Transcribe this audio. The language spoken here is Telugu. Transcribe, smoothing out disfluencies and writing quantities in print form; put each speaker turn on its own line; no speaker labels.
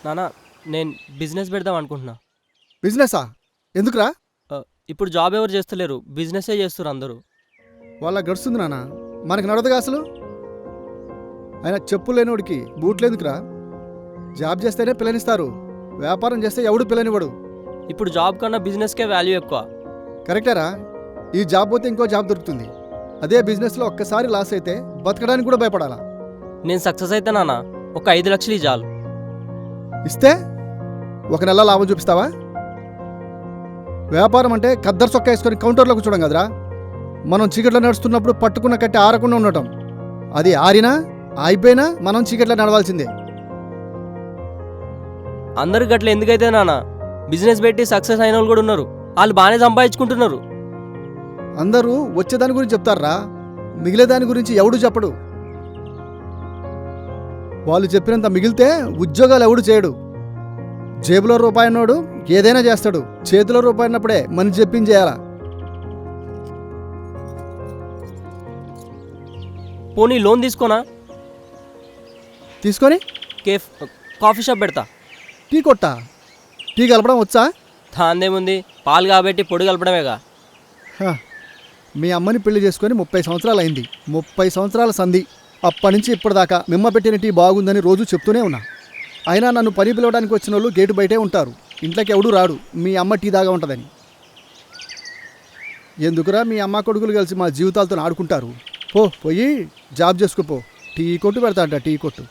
నానా నేను బిజినెస్ పెడదాం అనుకుంటున్నా.
బిజినెసా? ఎందుకురా?
ఇప్పుడు జాబ్ ఎవరు చేస్తలేరు, బిజినెసే చేస్తారు అందరూ.
వాళ్ళ గడుస్తుంది నాన్న, మనకి నడదుగా అసలు. ఆయన చెప్పులు లేనివాడికి బూట్లు ఎందుకురా? జాబ్ చేస్తేనే పిల్లనిస్తారు, వ్యాపారం చేస్తే ఎవడు పిల్లనివ్వడు.
ఇప్పుడు జాబ్ కన్నా బిజినెస్కే వాల్యూ ఎక్కువ.
కరెక్టేరా. ఈ జాబ్ పోతే ఇంకో జాబ్ దొరుకుతుంది. అదే బిజినెస్లో ఒక్కసారి లాస్ అయితే బతకడానికి కూడా భయపడాలా.
నేను సక్సెస్ అయితే నానా ఒక 5 లక్షలు చాలు.
ఇస్తే 1 నెల లాభం చూపిస్తావా? వ్యాపారం అంటే కద్దరు చొక్కా వేసుకొని కౌంటర్లో కూర్చోడం కదరా. మనం చీకట్లో నడుస్తున్నప్పుడు పట్టుకున్న కట్టి ఆరకుండా ఉండటం. అది ఆరినా అయిపోయినా మనం చీకట్లో నడవాల్సిందే.
అందరు గట్ల ఎందుకైతే నానా బిజినెస్ పెట్టి సక్సెస్ అయిన వాళ్ళు కూడా ఉన్నారు. వాళ్ళు బాగానే సంపాదించుకుంటున్నారు.
అందరూ వచ్చేదాని గురించి చెప్తారా, మిగిలేదాని గురించి ఎవడు చెప్పడు. వాళ్ళు చెప్పినంత మిగిలితే ఉద్యోగాలు ఎవడు చేయడు. జేబులో రూపాయి అన్నోడు ఏదైనా చేస్తాడు, చేతిలో రూపాయి అన్నప్పుడే మనిషి చెప్పింది చేయాలా.
పోనీ లోన్ తీసుకోనా?
తీసుకొని
కాఫీ షాప్ పెడతా.
టీ కొట్టా? టీ కలపడం వచ్చా?
దాందేముంది, పాలు కాబట్టి పొడి కలపడమేగా.
మీ అమ్మని పెళ్లి చేసుకొని 30 సంవత్సరాలు అయింది. 30 సంవత్సరాల సంధి. అప్పటి నుంచి ఇప్పటిదాకా మిమ్మ పెట్టిన టీ బాగుందని రోజు చెప్తూనే ఉన్నా. అయినా నన్ను పని పిలవడానికి వచ్చిన వాళ్ళు గేటు బయటే ఉంటారు, ఇంట్లోకి ఎవడూ రాడు. మీ అమ్మ టీ దాగా ఉంటుందని. ఎందుకురా మీ అమ్మ కొడుకులు కలిసి మా జీవితాలతో ఆడుకుంటారు? పోయి జాబ్ చేసుకోపో. టీ కొట్టు పెడతా అంట, టీ కొట్టు.